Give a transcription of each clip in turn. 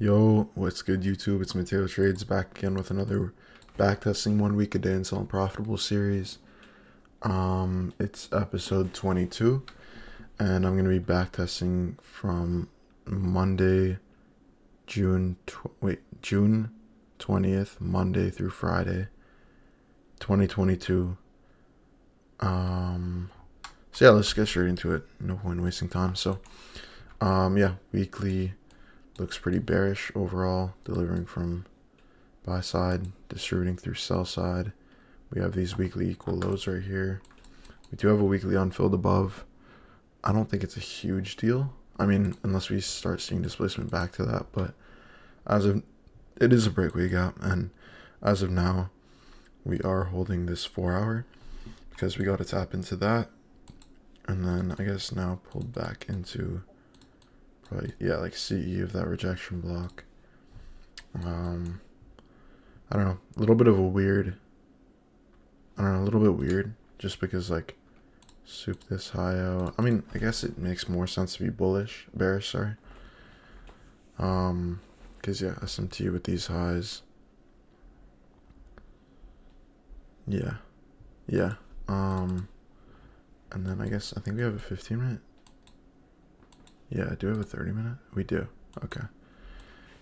Yo, what's good, YouTube? It's Mateo Trades back again with another backtesting 1 week a day until unprofitable series. It's episode 22, and I'm gonna be backtesting from Monday, June 20th, Monday through Friday, 2022. So yeah, let's get straight into it. No point wasting time. Yeah, weekly looks pretty bearish overall, delivering from buy side, distributing through sell side. We have these weekly equal lows right here. We do have a weekly unfilled above. I don't think it's a huge deal. I mean, unless we start seeing displacement back to that, but it is a breakaway gap, and as of now, we are holding this 4 hour because we got to tap into that, and then I guess now pulled back into probably like CE of that rejection block. I don't know, a little bit weird, just because like soup this high out. I mean, I guess it makes more sense to be bearish, sorry. Because yeah, SMT with these highs. Yeah. And then I think we have a 15-minute. Yeah, I do have a 30-minute. We do. Okay.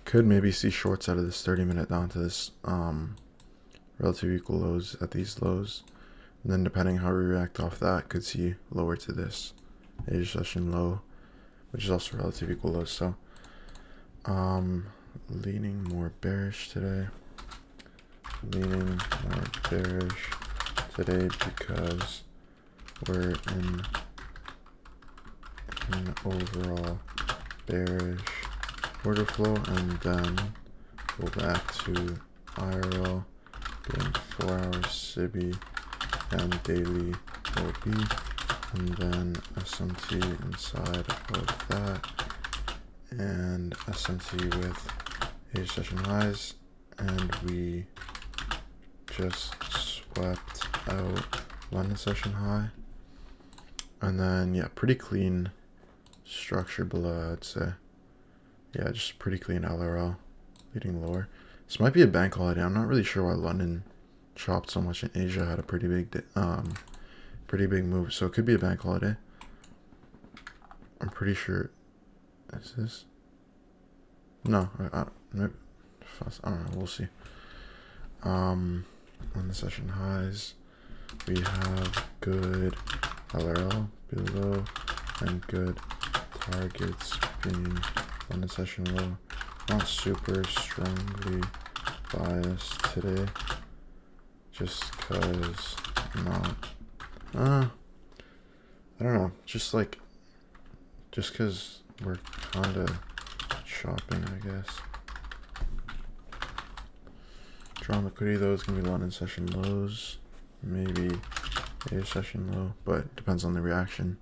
Could maybe see shorts out of this 30-minute down to this relative equal lows at these lows. And then depending how we react off that, could see lower to this Asia session low, which is also relative equal lows. So leaning more bearish today. Because we're in an overall bearish order flow, and then go back to IRL, doing 4-hour SIBI and daily OB, and then SMT inside of that, and SMT with Asia session highs, and we just swept out London session high, and then yeah, pretty clean structure below, I'd say. Yeah, just pretty clean LRL leading lower. This might be a bank holiday. I'm not really sure why London chopped so much, and Asia had a pretty big move, so it could be a bank holiday. I'm pretty sure. Is this? No, I don't know. We'll see. On the session highs, we have good LRL below and good targets being on the session low. Not super strongly biased today, just cause not. I don't know. Just cause we're kinda shopping, I guess. Drawn liquidity though is gonna be London session lows, maybe a session low, but depends on the reaction.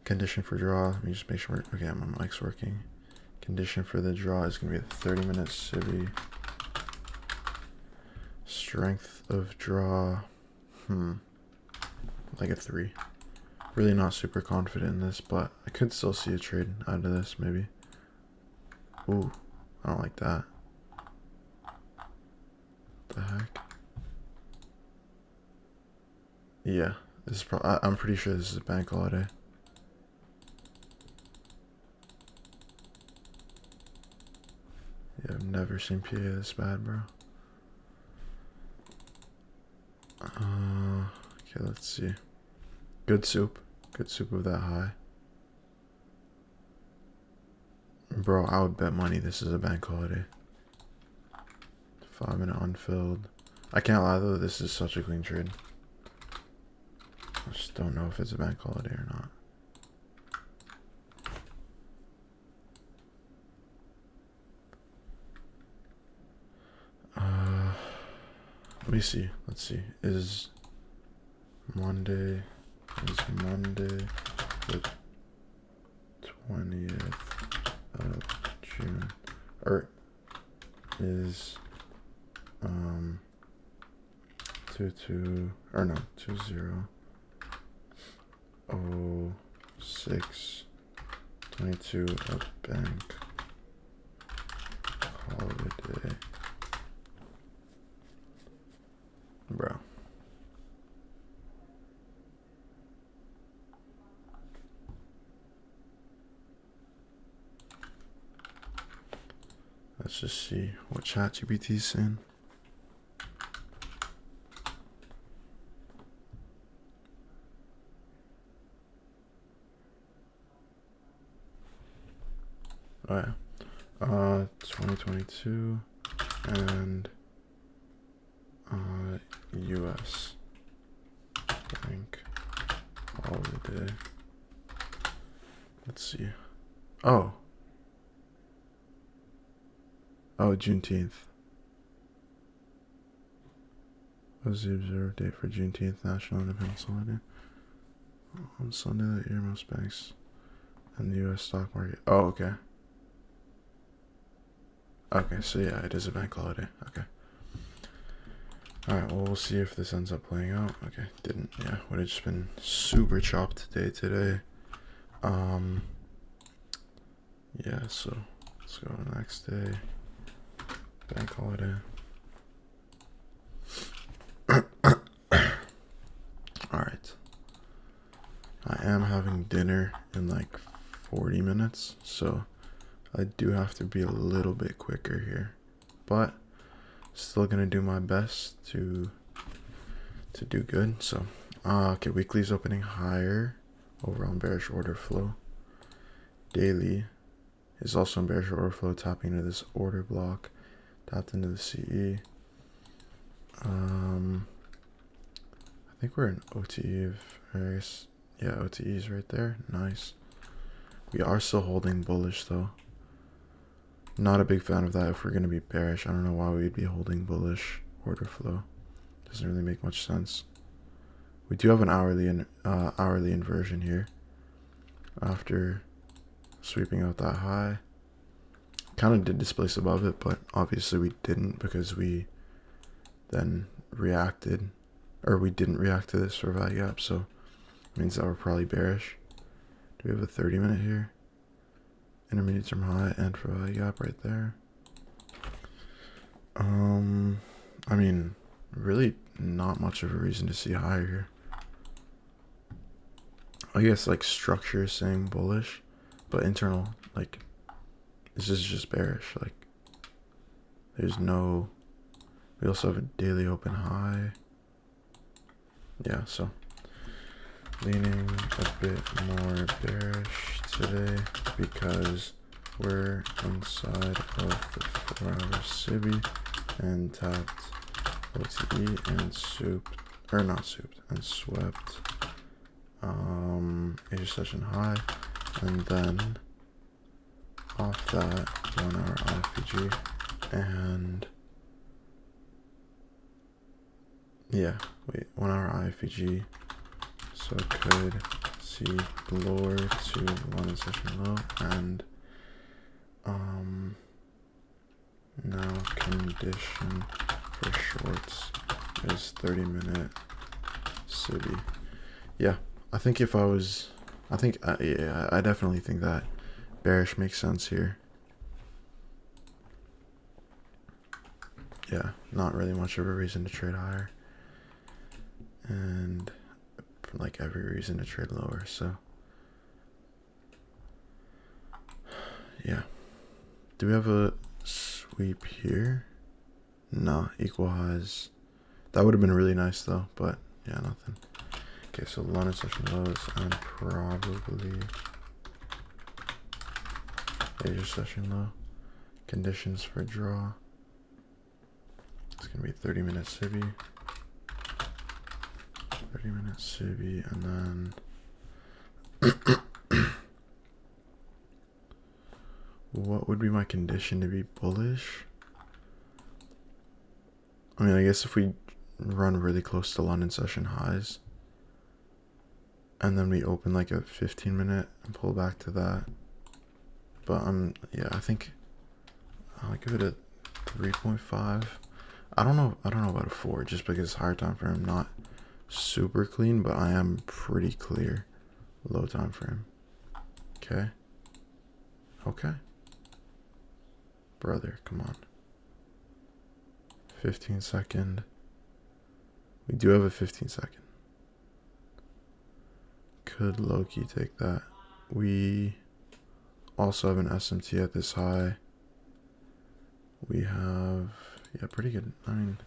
Condition for draw. Let me just make sure. Okay, my mic's working. Condition for the draw is gonna be the 30-minute SIBI. Strength of draw. Like a 3. Really not super confident in this, but I could still see a trade out of this, maybe. Ooh, I don't like that. What the heck? Yeah, this is I'm pretty sure this is a bank holiday. Yeah, I've never seen PA this bad, bro. Okay, let's see. Good soup of that high. Bro, I would bet money this is a bank holiday. 5-minute unfilled. I can't lie though, this is such a clean trade. I just don't know if it's a bank holiday or not. Let me see. Let's see. Is Monday the 20th of June, or is 2006 22 a bank Let's just see what ChatGPT's saying. Oh yeah. 2022 and US bank holiday. Let's see. Oh, Juneteenth was the observed date for Juneteenth, National Independence Holiday. On Sunday that year, most banks and the US stock market. Oh, okay. Okay, so yeah, it is a bank holiday. Okay. Alright, well, we'll see if this ends up playing out. Okay, didn't. Yeah, would have just been super chopped today. Yeah, so let's go to the next day. Bank holiday. Alright. I am having dinner in like 40 minutes, so I do have to be a little bit quicker here. But still gonna do my best to do good. So okay, weekly's opening higher over on bearish order flow. Daily is also in bearish order flow, tapping into this order block, tapped into the CE. I think we're in OTE of various. Yeah, OTE is right there. Nice. We are still holding bullish though. Not a big fan of that if we're going to be bearish. I don't know why we'd be holding bullish order flow. Doesn't really make much sense. We do have an hourly inversion here after sweeping out that high. Kind of did displace above it, but obviously we didn't because we then reacted, or we didn't react to this for value gap, so it means that we're probably bearish. Do we have a 30-minute here? Intermediate term high and for value gap right there. I mean, really not much of a reason to see higher here. I guess like structure is saying bullish, but internal, like, this is just bearish. Like, there's no. We also have a daily open high. Yeah, so leaning a bit more bearish today because we're inside of the 4-hour SIBI and tapped OTE and and swept Asia session high, and then off that 1-hour IFVG, and yeah, wait, 1-hour IFVG, so could see lower to London session low, and now condition for shorts is 30-minute SIBI. Yeah, I think if I was, yeah, I definitely think that bearish makes sense here. Yeah, not really much of a reason to trade higher, and like every reason to trade lower. So yeah, do we have a sweep here? No, equal highs. That would have been really nice though, but yeah, nothing. Okay, so London session lows and probably Asia session low. Conditions for draw. It's gonna be 30-minute SIBI. 30-minute SIBI, and then what would be my condition to be bullish? I mean, I guess if we run really close to London session highs, and then we open like a 15-minute and pull back to that. But yeah, I think I'll give it a 3.5. I don't know about a 4, just because higher time frame, not super clean, but I am pretty clear low time frame. Okay, brother, come on. 15-second. We do have a 15-second. Could low-key take that. We also have an SMT at this high. we have, yeah, pretty good. I mean,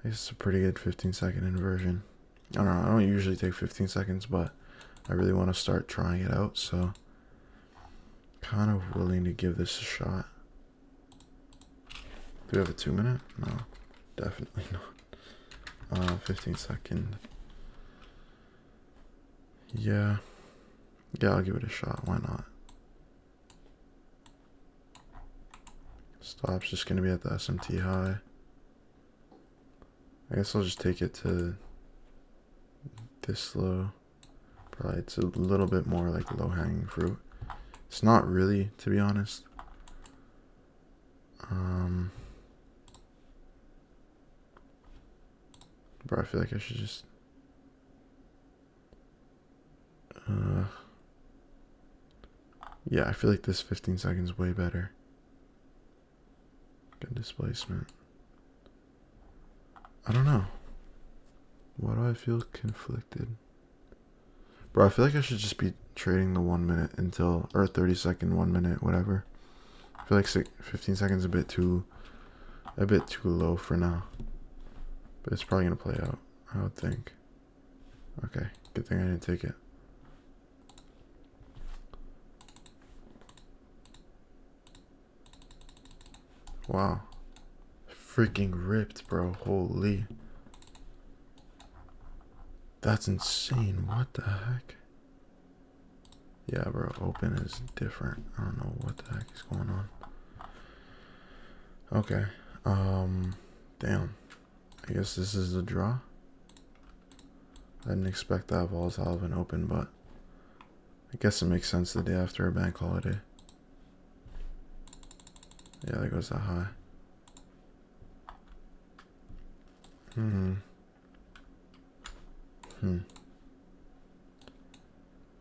I guess it's a pretty good 15-second inversion. I don't know, I don't usually take 15 seconds, but I really want to start trying it out, so kind of willing to give this a shot. Do we have a 2-minute? No, definitely not. 15-second. Yeah, I'll give it a shot. Why not? Stop's just gonna be at the SMT high. I guess I'll just take it to this low. Probably it's a little bit more like low-hanging fruit. It's not really, to be honest. Bro, I feel like I should just yeah, I feel like this 15 seconds way better. Good displacement. I don't know. Why do I feel conflicted? Bro, I feel like I should just be trading the 1 minute until, or 30-second, 1 minute, whatever. I feel like 15 seconds a bit too low for now. But it's probably gonna play out, I would think. Okay, good thing I didn't take it. Wow. Freaking ripped, bro. Holy. That's insane. What the heck? Yeah, bro. Open is different. I don't know what the heck is going on. Okay. Damn. I guess this is a draw. I didn't expect that volatile of an open, but I guess it makes sense the day after a bank holiday. Yeah, there goes that high. We'll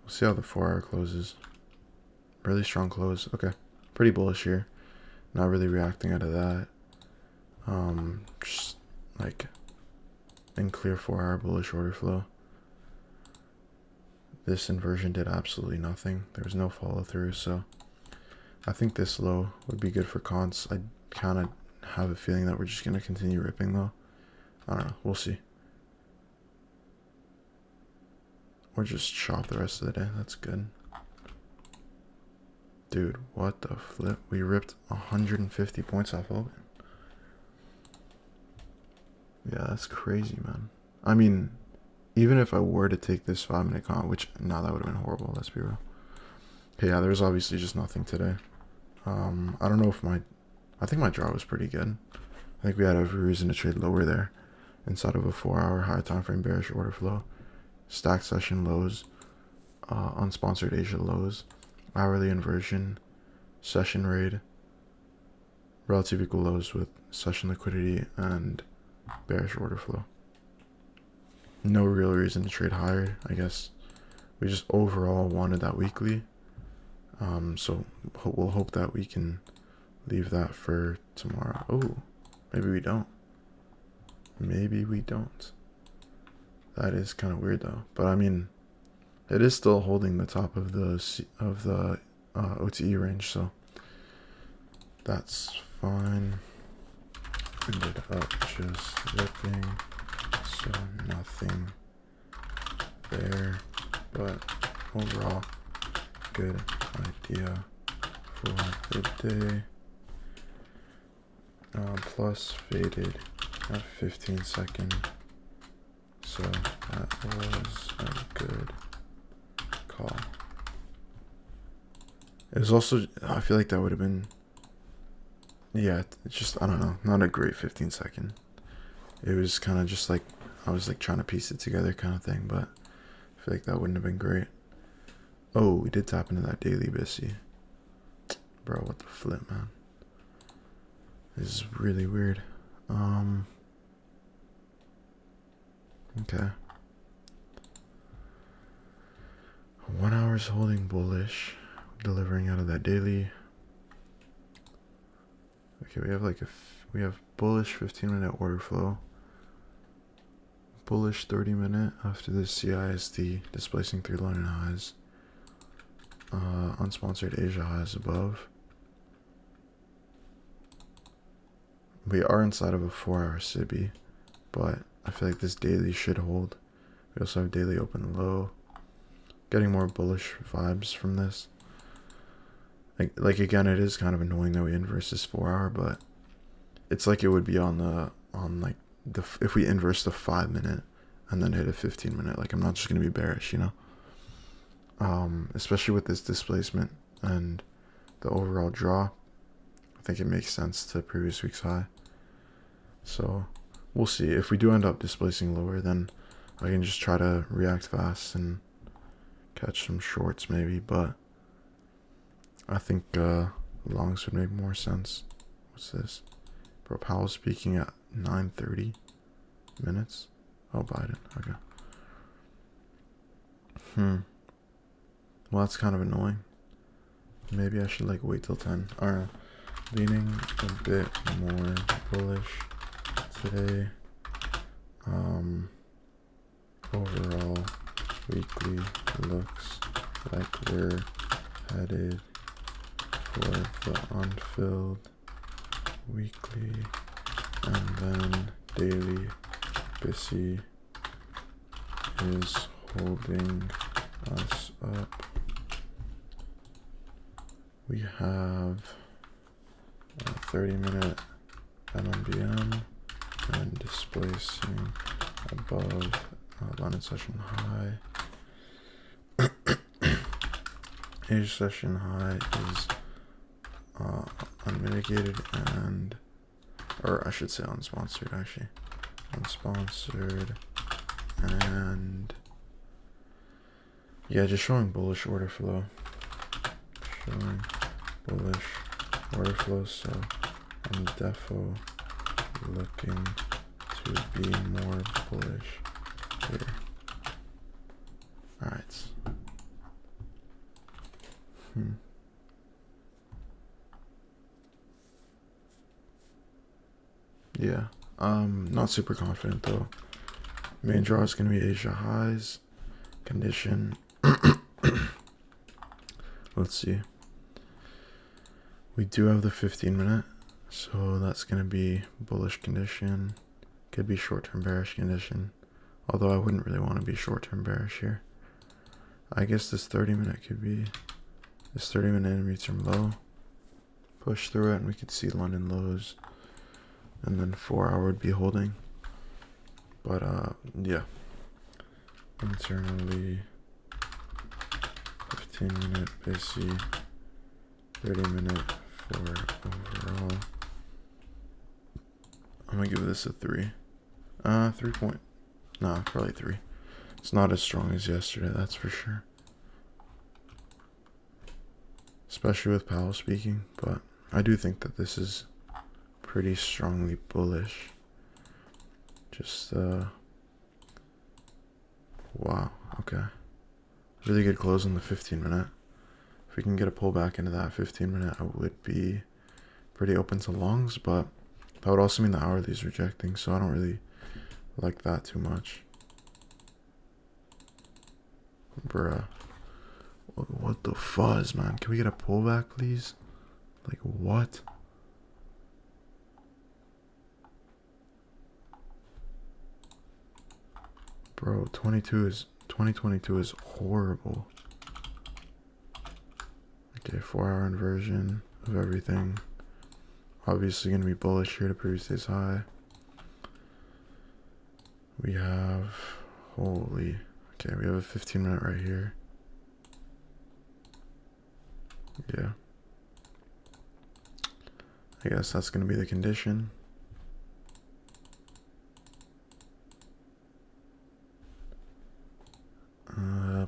see how the 4-hour closes. Really strong close. Okay. Pretty bullish here. Not really reacting out of that. Just like in clear 4-hour bullish order flow. This inversion did absolutely nothing. There was no follow through, so I think this low would be good for cons. I kind of have a feeling that we're just going to continue ripping though. I don't know. We'll see. Or just chop the rest of the day. That's good. Dude, what the flip? We ripped 150 points off open. Yeah, that's crazy, man. I mean, even if I were to take this 5-minute con, which, no, that would have been horrible, let's be real. Okay, yeah, there's obviously just nothing today. I don't know if I think my draw was pretty good. I think we had every reason to trade lower there. Inside of a 4-hour high time frame bearish order flow. Stacked session lows. Unsponsored Asia lows. Hourly inversion. Session raid. Relative equal lows with session liquidity and bearish order flow. No real reason to trade higher, I guess. We just overall wanted that weekly. So we'll hope that we can leave that for tomorrow. Oh, maybe we don't. Maybe we don't. That is kind of weird though. But I mean, it is still holding the top of the OTE range, so that's fine. Ended up just ripping, so nothing there, but overall good idea for the day. Plus faded at 15-second, so that was a good call. It was also, I feel like that would have been, yeah, it's just, I don't know, not a great 15-second. It was kind of just like, I was like trying to piece it together kind of thing, but I feel like that wouldn't have been great. Oh, we did tap into that daily Bissy. Bro, what the flip, man. This is really weird. Okay. 1 hour's holding bullish, delivering out of that daily. Okay, we have like we have bullish 15-minute order flow. Bullish 30-minute after the CISD displacing 3 London highs. Unsponsored Asia highs above. We are inside of a 4-hour SIBI, but I feel like this daily should hold. We also have daily open low. Getting more bullish vibes from this. Like again, it is kind of annoying that we inverse this 4-hour, but it's like it would be on like if we inverse the 5-minute and then hit a 15-minute. Like I'm not just gonna be bearish, you know. Especially with this displacement and the overall draw, I think it makes sense to previous week's high. So we'll see. If we do end up displacing lower, then I can just try to react fast and catch some shorts maybe, but I think longs would make more sense. What's this? Bro, Powell speaking at 9:30 minutes. Oh, Biden. Okay. Well, that's kind of annoying. Maybe I should like wait till 10. Alright. Leaning a bit more bullish today. Overall weekly looks like we're headed for the unfilled weekly, and then daily BISI is holding us up. We have a 30-minute MMBM and displacing above London session high. Asia session high is unmitigated and, or I should say unsponsored actually. Unsponsored and yeah, just showing bullish order flow. Showing bullish order flow, so I'm defo looking to be more bullish here. Alright. Yeah. Not super confident though. Main draw is gonna be Asia highs. Condition. Let's see. We do have the 15-minute, so that's gonna be bullish condition. Could be short-term bearish condition. Although I wouldn't really want to be short-term bearish here. I guess this 30-minute could be this 30-minute intermediate-term low. Push through it and we could see London lows. And then 4-hour would be holding. But yeah. Internally 15-minute BISI, 30-minute for overall. I'm gonna give this a 3. 3 point. Nah, probably 3. It's not as strong as yesterday, that's for sure. Especially with Powell speaking, but I do think that this is pretty strongly bullish. Just wow, okay. Really good close on the 15-minute. If we can get a pullback into that 15-minute, I would be pretty open to longs, but that would also mean the hourly is rejecting, so I don't really like that too much. Bruh. What the fuzz, man? Can we get a pullback, please? Like, what? Bro, 2022 is horrible. Okay, 4-hour inversion of everything. Obviously gonna be bullish here to previous day's high. We have, holy, okay, we have a 15-minute right here. Yeah. I guess that's gonna be the condition.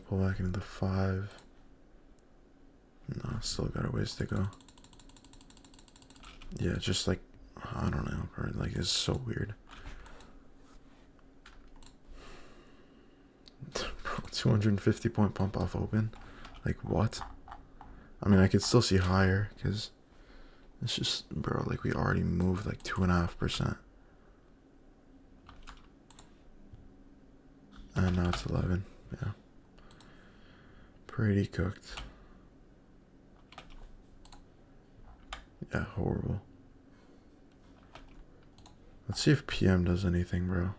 Pull back into the 5. No, still got a ways to go. Yeah, just like, I don't know, bro, like it's so weird. Bro, 250 point pump off open. Like what? I mean, I could still see higher because it's just, bro, like we already moved like 2.5%. And now it's 11. Yeah. Pretty cooked. Yeah, horrible. Let's see if PM does anything, bro.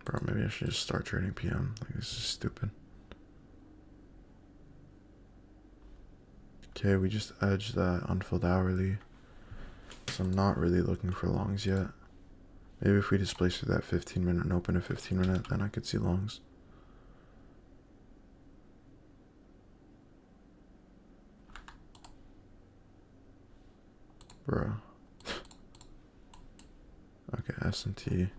Bro, maybe I should just start trading PM. Like, this is stupid. Okay, we just edged that unfilled hourly. So I'm not really looking for longs yet. Maybe if we displace through that 15-minute and open a 15-minute, then I could see longs. Bro. Okay, SMT.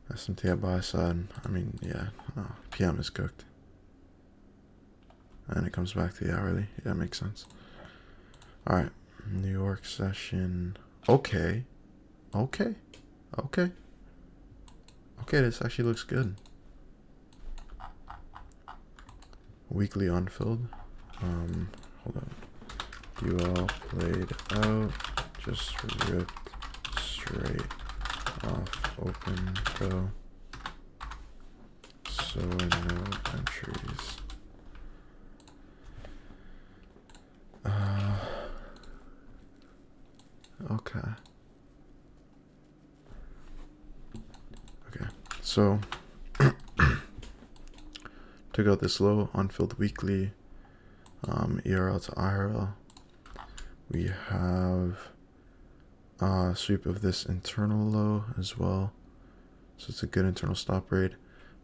SMT at buy side. I mean, yeah, no, PM is cooked. And it comes back to the hourly. Yeah, makes sense. Alright, New York session. Okay. Okay. Okay. Okay, this actually looks good. Weekly unfilled. Hold on. Yall played out. Just ripped straight off open go. So no entries. Okay. Okay. So took out this low unfilled weekly. ERL to IRL. We have a sweep of this internal low as well. So it's a good internal stop rate.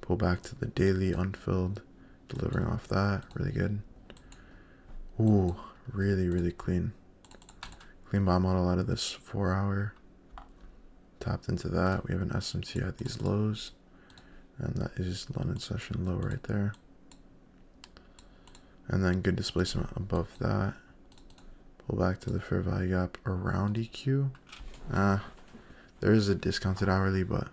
Pull back to the daily unfilled, delivering off that. Really good. Ooh, really, really clean. Clean buy model out of this 4 hour. Tapped into that. We have an SMT at these lows. And that is London session low right there. And then good displacement above that. Pull back to the fair value gap around EQ. There is a discounted hourly, but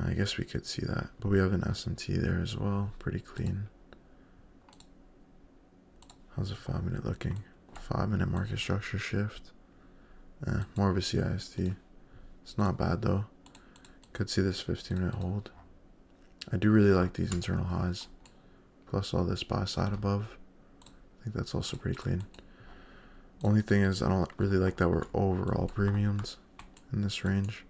I guess we could see that. But we have an SMT there as well. Pretty clean. How's a 5-minute looking? 5-minute market structure shift. More of a CIST. It's not bad though. Could see this 15-minute hold. I do really like these internal highs. Plus all this buy side above. I think that's also pretty clean. Only thing is I don't really like that we're overall premiums in this range.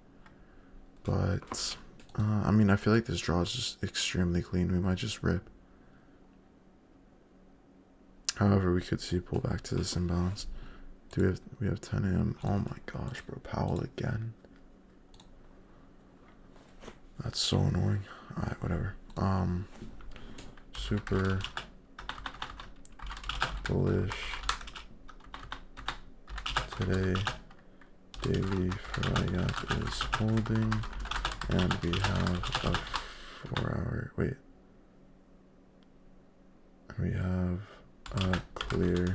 But, I mean, I feel like this draw is just extremely clean. We might just rip. However, we could see a pull back to this imbalance. We have 10 a.m. Oh my gosh, bro. Powell again. That's so annoying. Alright, whatever. Super bullish today. Daily fair gap is holding, and we have a 4 hour. Wait. We have a clear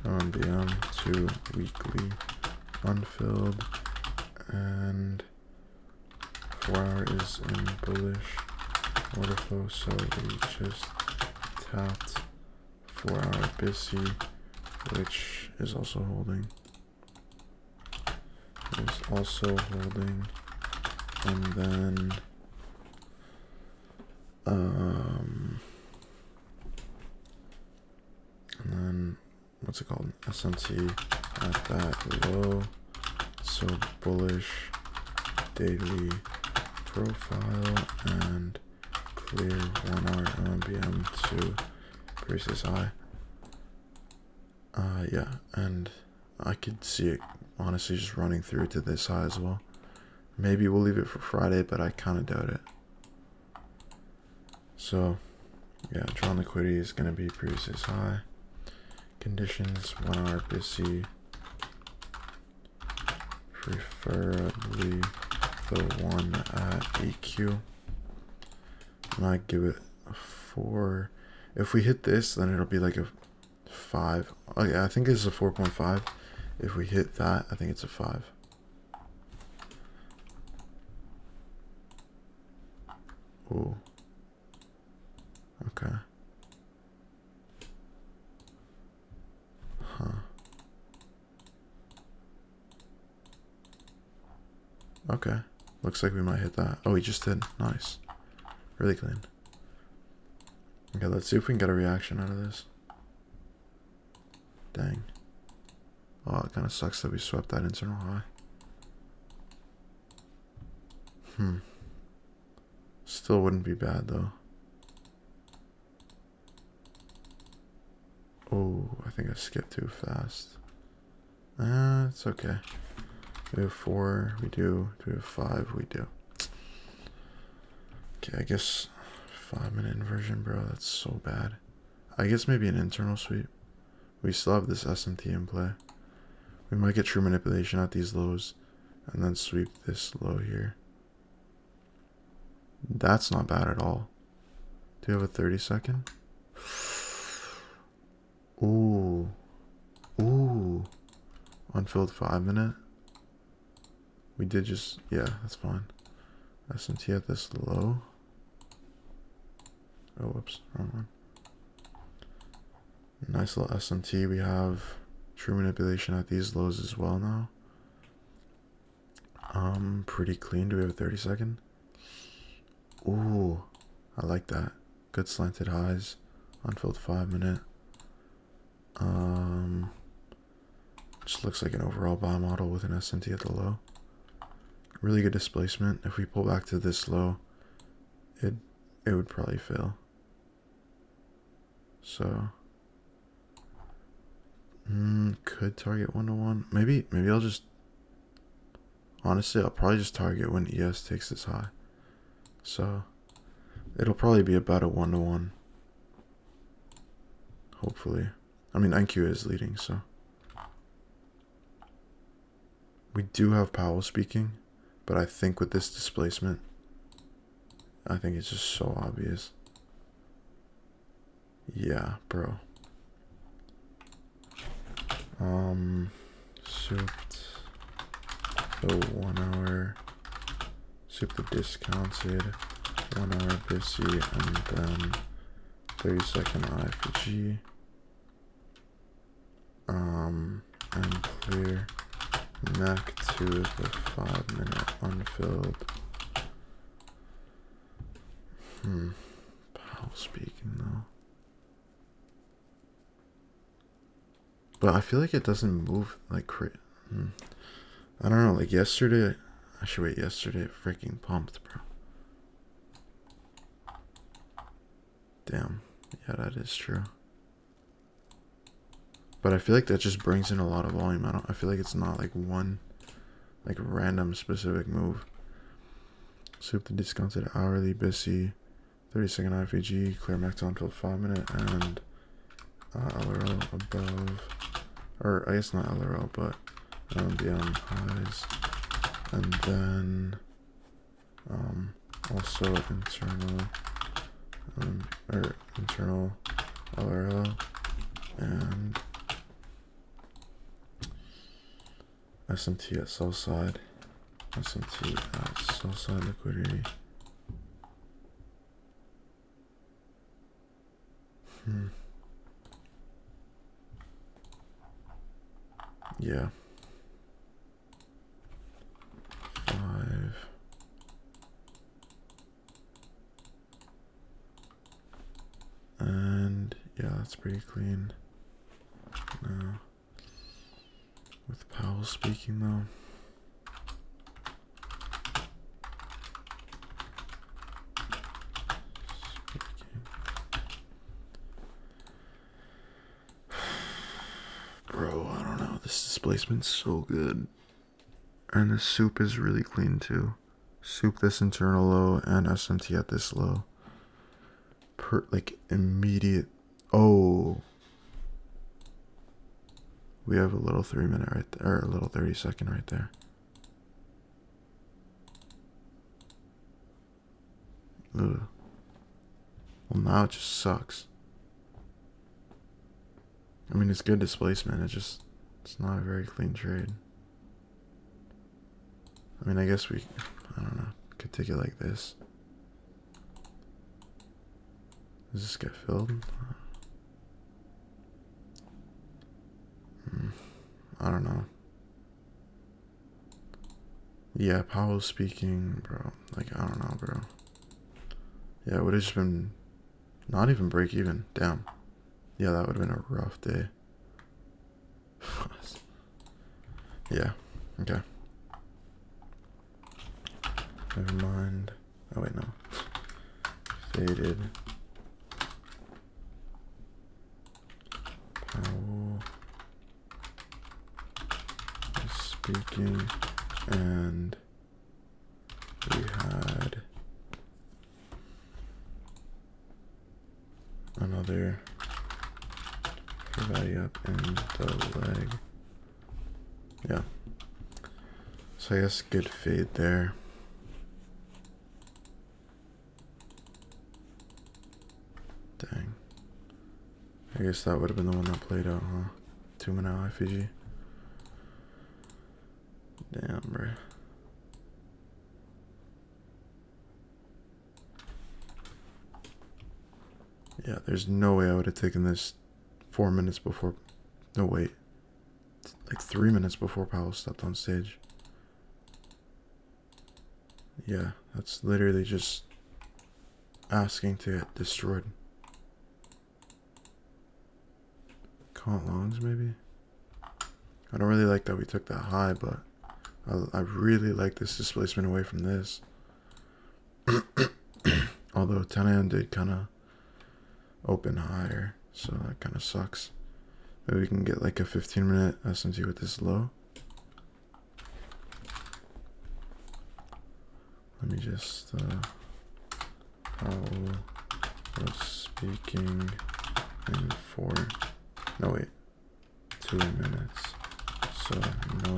BM to weekly unfilled, and 4 hour is in bullish order flow, so we just tapped 4 hour BISI, which is also holding. Is also holding, and then what's it called? SMT at that low. So bullish daily profile and clear 1 hour MMBM to previous high. Yeah, and I could see it honestly just running through to this high as well. Maybe we'll leave it for Friday, but I kind of doubt it. So yeah, drawn liquidity is going to be previous high. Conditions 1 hour BISI, preferably the one at EQ. And I give it a 4. If we hit this, then it'll be like a 5. Oh yeah, I think it's a 4.5. If we hit that, I think it's a 5. Ooh. Okay. Huh. Okay. Looks like we might hit that. Oh, we just did. Nice. Really clean. Okay, let's see if we can get a reaction out of this. Dang. Oh, it kind of sucks that we swept that internal high. Still wouldn't be bad though. Oh, I think I skipped too fast. It's okay. We have 4, we do. Do we have 5? We do. Okay, I guess 5-minute inversion, bro. That's so bad. I guess maybe an internal sweep. We still have this SMT in play. We might get true manipulation at these lows and then sweep this low here. That's not bad at all. Do you have a 30-second? Ooh. Ooh. Unfilled 5-minute. We did just, yeah, that's fine. SMT at this low. Oh, whoops, wrong one. Nice little SMT. We have true manipulation at these lows as well now. Pretty clean. Do we have a 30-second? Ooh, I like that. Good slanted highs. Unfilled 5-minute. Just looks like an overall buy model with an SMT at the low. Really good displacement. If we pull back to this low, it would probably fail. So could target 1-to-1. Maybe I'll just, honestly, I'll probably just target when ES takes this high. So it'll probably be about a 1-to-1. Hopefully. I mean, NQ is leading, so. We do have Powell speaking, but I think with this displacement, I think it's just so obvious. Yeah, bro. Souped the 1 hour, soup the discounted 1 hour BISI, and then 30-second IFG. And clear neck to the 5-minute unfilled. Powell speaking though. But I feel like it doesn't move like crazy. I don't know, like yesterday, yesterday it freaking pumped, bro. Damn, yeah, that is true. But I feel like that just brings in a lot of volume. I feel like it's not like one, like random specific move. Soup the discounted hourly BISI, 30-second IFG, clear max until 5-minute, and LRO above, or I guess not LRO, but LMBM highs, and then also internal LRO and SMT at sell side, SMT at sell side liquidity. Yeah. 5. And yeah, that's pretty clean. Now, with Powell speaking though. Bro, I don't know. This displacement's so good. And the soup is really clean too. Soup this internal low and SMT at this low. Like immediate. Oh. We have a little 3-minute right there, or a little 30-second right there. Ugh. Well, now it just sucks. I mean, it's good displacement. It's not a very clean trade. I mean, I guess I don't know, could take it like this. Does this get filled? I don't know. Yeah, Powell's speaking, bro. Like, I don't know, bro. Yeah, it would have just been not even break even. Damn. Yeah, that would have been a rough day. Yeah, okay. Never mind. Oh wait, no. Faded. Powell is speaking, and we had another value up in the leg. Yeah. So I guess good fade there. Dang. I guess that would have been the one that played out, huh? 2-minute IFG. Damn, bro. Yeah, there's no way I would have taken this 4 minutes before. No, wait. Like 3 minutes before Powell stepped on stage. Yeah, that's literally just asking to get destroyed. Caught longs, maybe? I don't really like that we took that high, but I really like this displacement away from this. Although 10 a.m. did kind of open higher, so that kind of sucks. Maybe we can get like a 15-minute SMT with this low. Let me just, Powell was speaking in 2 minutes, so no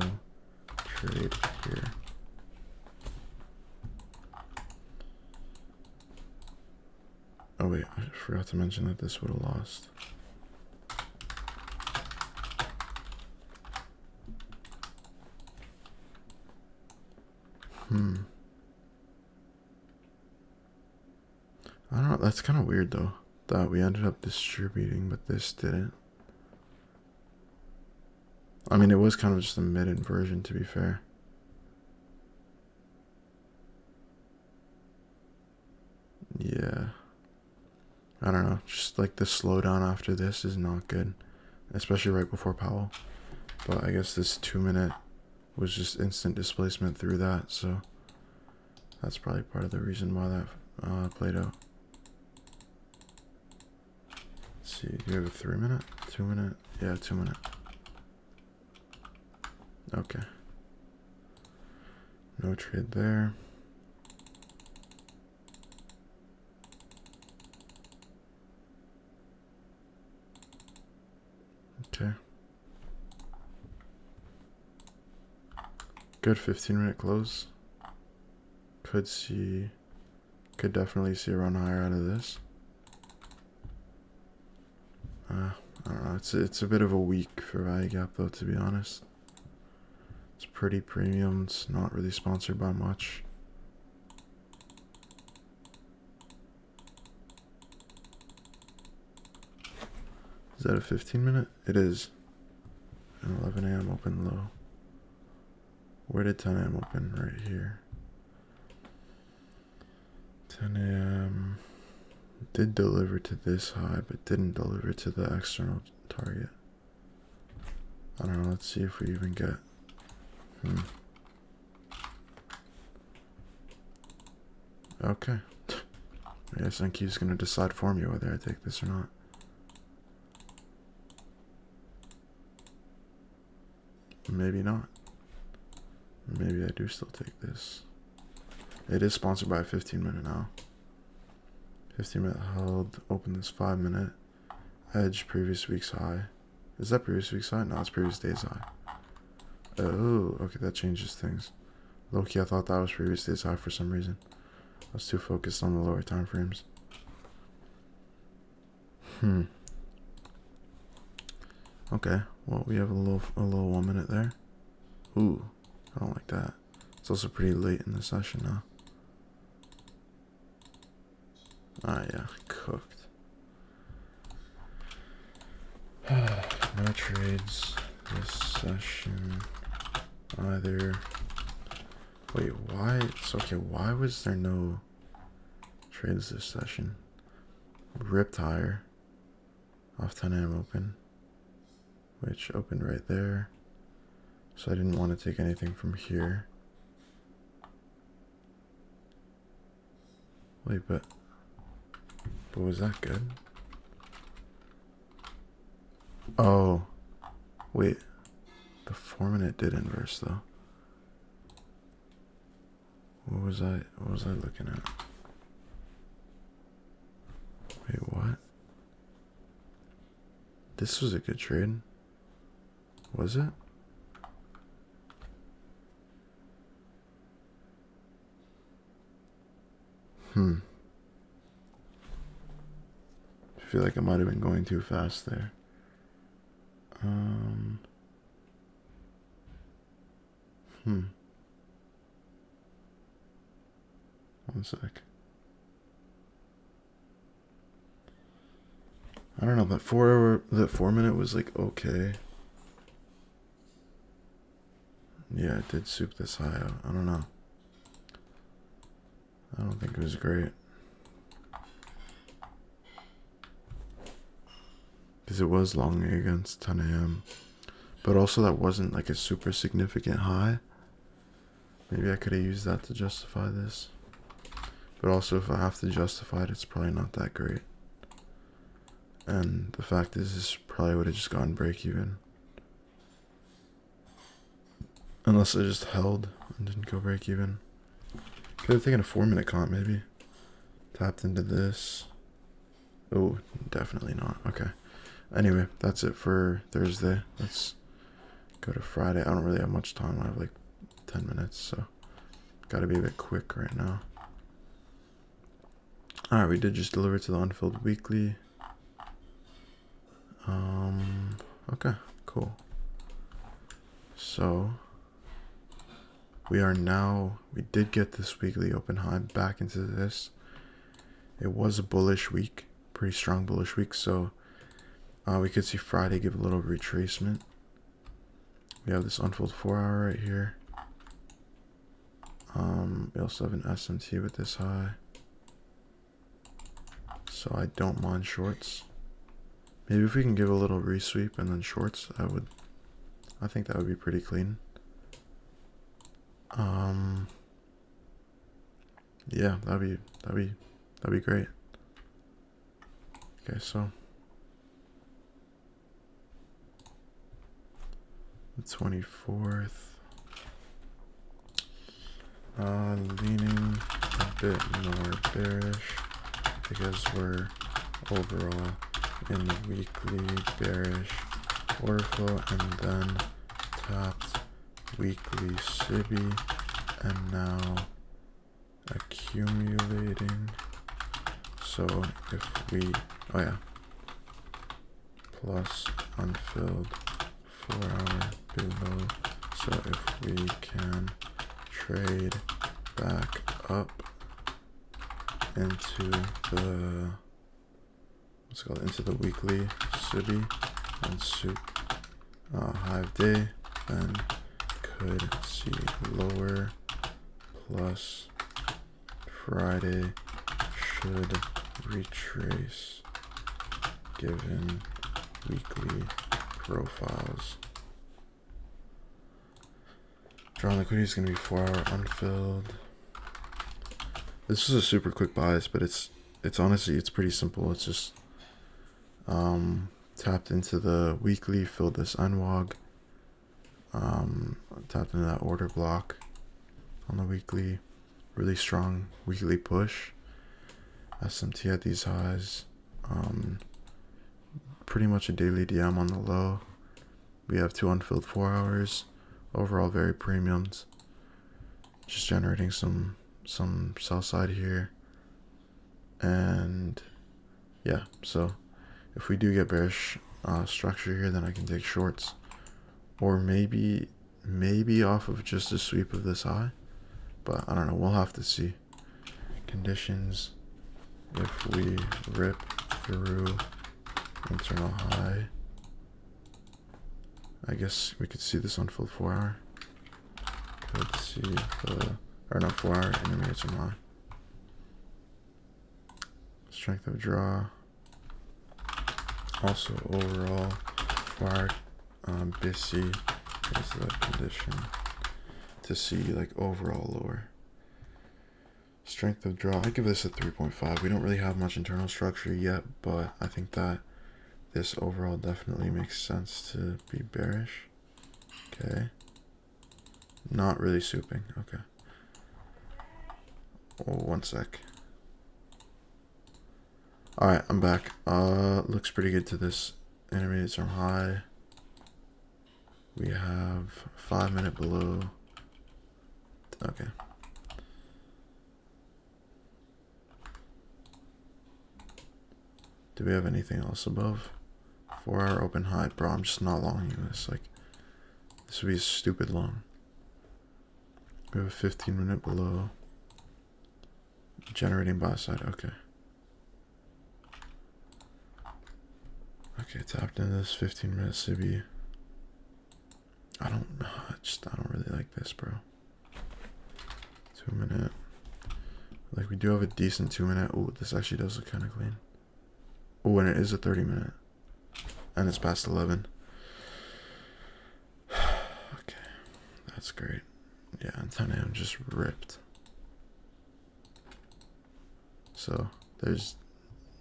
trade here. Oh wait, I forgot to mention that this would have lost. I don't know, that's kind of weird though, that we ended up distributing, but this didn't. I mean, it was kind of just a mid-inversion, to be fair. Yeah. I don't know, just like the slowdown after this is not good, especially right before Powell. But I guess this 2 minute was just instant displacement through that, so that's probably part of the reason why that played out. Let's see, do you have a 3 minute? 2 minute? Yeah, 2 minute. Okay. No trade there. Okay. Good 15-minute close. Could definitely see a run higher out of this. I don't know. It's a bit of a weak for value gap though, to be honest. It's pretty premium. It's not really sponsored by much. Is that a 15-minute? It is. An 11 a.m. open low. Where did 10 a.m. open? Right here. 10 a.m. did deliver to this high, but didn't deliver to the external target. I don't know. Let's see if we even get. Okay. I guess Enki's gonna decide for me whether I take this or not. Maybe not. Maybe I do still take this. It is sponsored by a 15-minute now. 15-minute held, open this 5-minute. Edge previous week's high. Is that previous week's high? No, it's previous day's high. Oh, okay, that changes things. Low-key, I thought that was previous day's high for some reason. I was too focused on the lower time frames. Okay, well, we have a little 1 minute there. Ooh, I don't like that. It's also pretty late in the session now. Ah, yeah, cooked. No trades this session either. Wait, why? It's okay, why was there no trades this session? Ripped higher off 10 a.m. open. which opened right there. So I didn't want to take anything from here. Wait, but was that good? Oh, wait. The 4-minute did inverse though. What was I looking at? Wait, what? This was a good trade. Was it? I feel like I might have been going too fast there. 1 sec. I don't know, that 4-minute was like okay. Yeah, it did soup this high out. I don't know. I don't think it was great. Because it was long against 10 a.m. But also that wasn't like a super significant high. Maybe I could have used that to justify this. But also if I have to justify it, it's probably not that great. And the fact is, this probably would have just gone break even. Unless I just held and didn't go break even. Could have taken a 4-minute comp maybe. Tapped into this. Oh, definitely not. Okay. Anyway, that's it for Thursday. Let's go to Friday. I don't really have much time. I have like 10 minutes, so gotta be a bit quick right now. Alright, we did just deliver to the unfilled weekly. Okay, cool. So we did get this weekly open high back into this. It was a bullish week, pretty strong bullish week, so we could see Friday give a little retracement. We have this unfilled 4-hour right here. We also have an SMT with this high, so I don't mind shorts. Maybe if we can give a little resweep and then shorts, I think that would be pretty clean. Yeah, that'd be great. Okay, so the 24th, leaning a bit more bearish because we're overall in the weekly bearish order flow, and then tapped weekly SIBI and now accumulating. So if we, plus unfilled 4-hour below. So if we can trade back up into the into the weekly SIBI and soup hive day, then could see lower plus Friday should retrace given weekly profiles. Drawn liquidity is going to be 4-hour unfilled. This is a super quick bias, but it's honestly, it's pretty simple. It's just tapped into the weekly, filled this unwog, tapped into that order block on the weekly, really strong weekly push. SMT at these highs, pretty much a daily DM on the low. We have 2 unfilled 4 hours, overall very premiums, just generating some sell side here. And yeah, so if we do get bearish structure here, then I can take shorts, or maybe off of just a sweep of this high, but I don't know, we'll have to see. Conditions, if we rip through internal high, I guess we could see this unfilled 4-hour. Could see the, or not 4-hour, intermediate term high. Strength of draw. Also overall 4-hour busy is the condition to see like overall lower. Strength of draw, I give this a 3.5. We don't really have much internal structure yet, but I think that this overall definitely makes sense to be bearish. Okay. Not really souping. Okay. Oh, 1 sec. Alright, I'm back. Looks pretty good to this intermediate term high. We have 5 minute below. Okay. Do we have anything else above? 4 hour open high. Bro, I'm just not longing this. Like, this would be stupid long. We have a 15 minute below. Generating buy side. Okay. Okay, tapped into this 15 minute CB. I don't really like this, bro. 2 minute. Like, we do have a decent 2 minute. Ooh, this actually does look kind of clean. Oh, and it is a 30 minute. And it's past 11. Okay. That's great. Yeah, and 10 a.m. just ripped. So, there's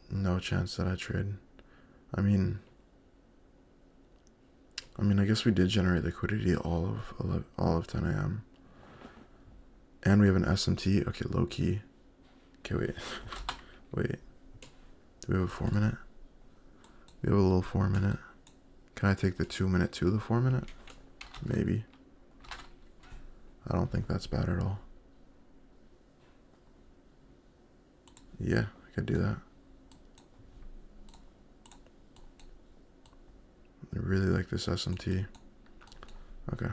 no chance that I trade. I mean, I guess we did generate liquidity all of 10 a.m. And we have an SMT. Okay, low key. Okay, wait. Wait. Do we have a 4 minute? We have a little 4 minute. Can I take the 2 minute to the 4 minute? Maybe. I don't think that's bad at all. Yeah, I could do that. I really like this SMT. Okay.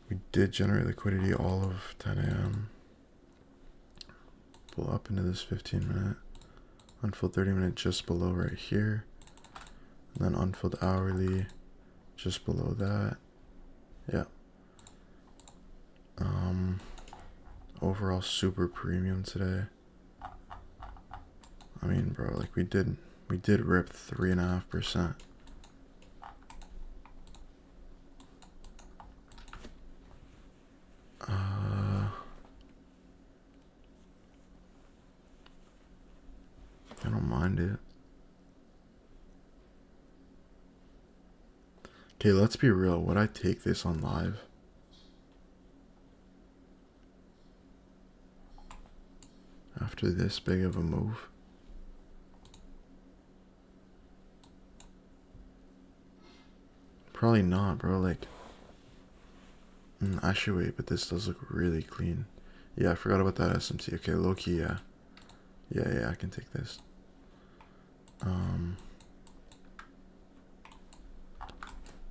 We did generate liquidity all of 10 a.m. Pull up into this 15 minute. Unfilled 30 minute just below right here. And then unfilled hourly just below that. Yeah. Overall super premium today. I mean, bro, like we did rip 3.5%. I don't mind it. Okay, let's be real. Would I take this on live? After this big of a move? Probably not, bro. Like, actually, wait, but this does look really clean. Yeah, I forgot about that SMT. Okay, low key, yeah. Yeah, I can take this.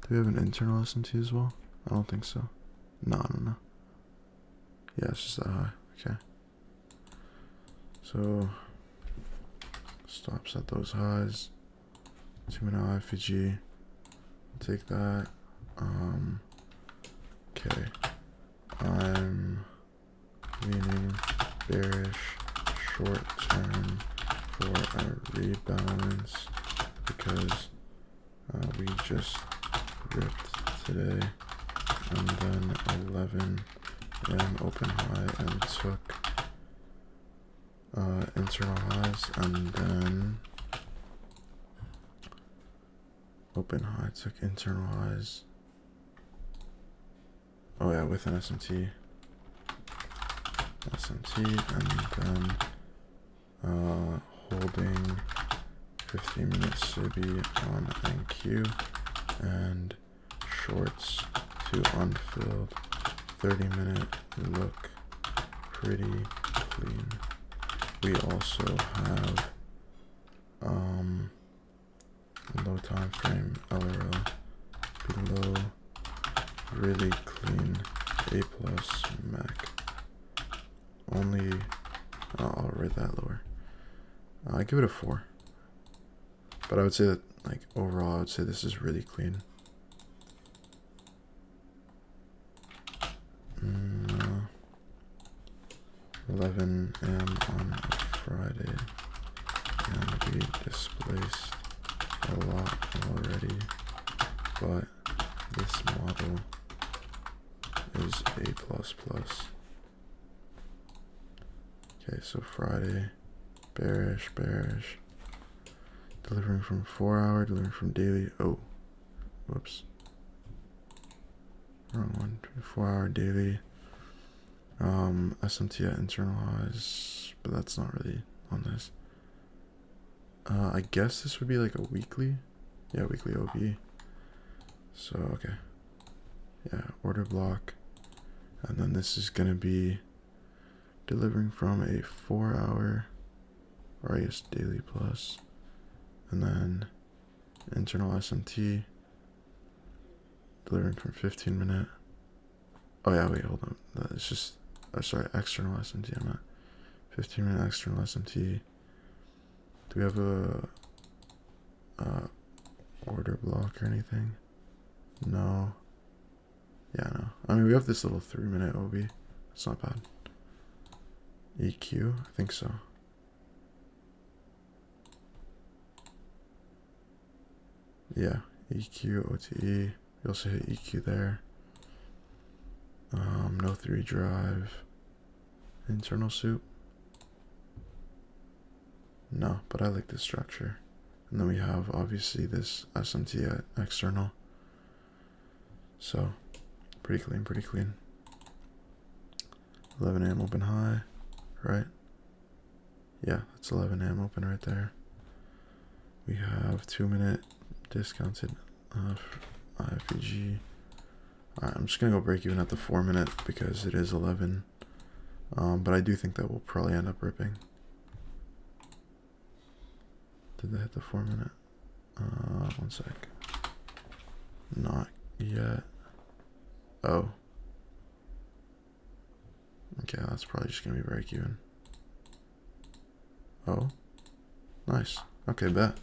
Do we have an internal SMT as well? I don't think so. No. Yeah, it's just that high. Okay. So, stops at those highs. 2 minute IFG. Take that. Okay. I'm leaning bearish short term for a rebalance because we just ripped today and then 11 ran open high and took internal highs and then open high took internal highs. Oh yeah, with an SMT and then holding 15 minute CB on NQ and shorts to unfilled 30 minute look pretty clean. We also have low time frame LRL below really clean A plus Mac. Only I'll rate that lower. I give it a 4. But I would say that, like, overall, I would say this is really clean. 11 a.m. on a Friday, and we displaced a lot but this model is A++. Okay, so Friday, bearish, bearish. Delivering from 4 hour, delivering from daily. Oh, whoops. Wrong one. 4 hour daily. SMT at internal highs, but that's not really on this. I guess this would be like a weekly. Yeah, weekly OB. So, okay. Yeah, order block. And then this is going to be delivering from a 4 hour, or I guess daily plus. And then internal SMT, delivering from 15 minute. Oh yeah, wait, hold on. It's just, sorry, external SMT. I'm at 15 minute external SMT. Do we have a order block or anything? No. Yeah, no. I mean, we have this little 3 minute OB. It's not bad. EQ? I think so. Yeah, EQ, OTE. We also hit EQ there. No 3 drive. Internal soup? No, but I like this structure. And then we have obviously this SMT at external. So, pretty clean, pretty clean. 11 AM open high, right? Yeah, that's 11 AM open right there. We have 2 minute discounted IFEG. Alright, I'm just gonna go break even at the 4 minute because it is 11. But I do think that we'll probably end up ripping. Did they hit the 4 minute? 1 sec. Not yet. Oh. Okay, that's probably just gonna be break even. Oh. Nice. Okay, bet.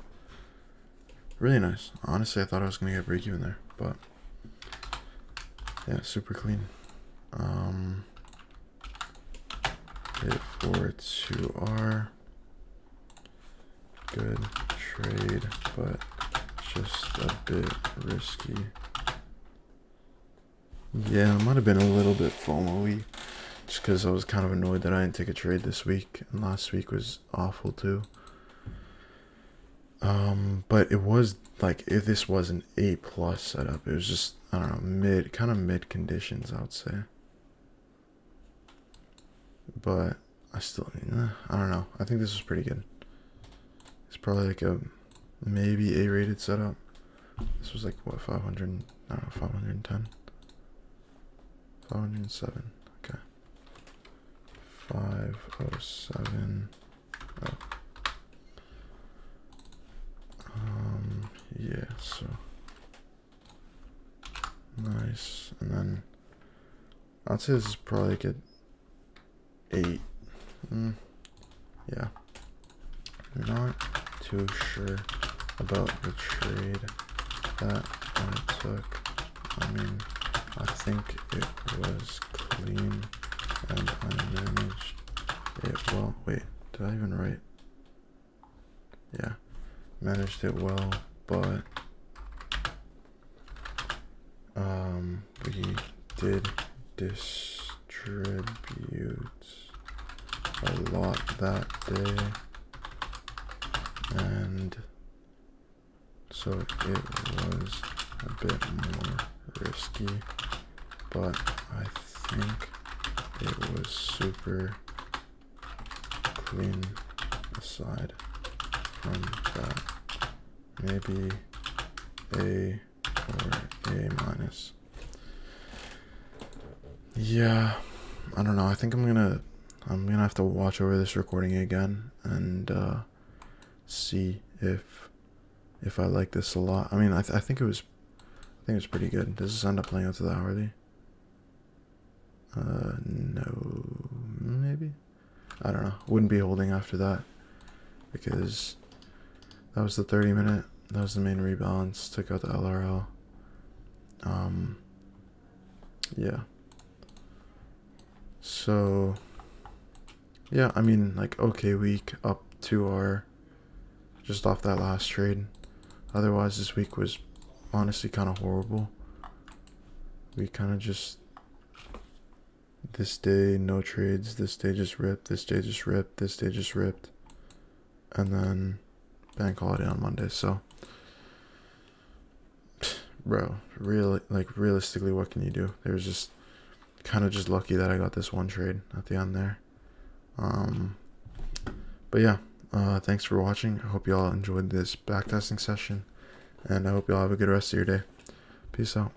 Really nice. Honestly, I thought I was gonna get break even there, but yeah, super clean. Hit 4-2R. Good trade, but just a bit risky. Yeah, it might have been a little bit FOMO-y, just because I was kind of annoyed that I didn't take a trade this week, and last week was awful too. But it was like, if this was an A+ setup, it was just, I don't know, kind of mid conditions, I would say. But I still, I don't know. I think this was pretty good. It's probably like a maybe A-rated setup. This was like what, 500? I don't know, 510, 507. Okay, 507. Oh. Yeah, so nice. And then I'd say this is probably like an 8. Yeah, not too sure about the trade that I took. I mean, I think it was clean and I managed it well. Wait, did I even write? Yeah, managed it well, but we did distribute a lot that day, and so it was a bit more risky, but I think it was super clean aside from that. Maybe A or A-. Yeah, I don't know. I think I'm gonna have to watch over this recording again and see if I like this a lot. I mean, I think it was pretty good. Does this end up playing out to the hourly? No, maybe. I don't know. Wouldn't be holding after that because that was the 30 minute. That was the main rebalance. Took out the LRL. Yeah. So, yeah, I mean, like, okay week, up 2R, just off that last trade. Otherwise, this week was honestly kind of horrible. We kind of just, this day no trades, this day just ripped, this day just ripped, this day just ripped, and then bank holiday on Monday. So bro, realistically, what can you do? There's just kind of just lucky that I got this one trade at the end there. But yeah, thanks for watching. I hope y'all enjoyed this backtesting session, and I hope y'all have a good rest of your day. Peace out.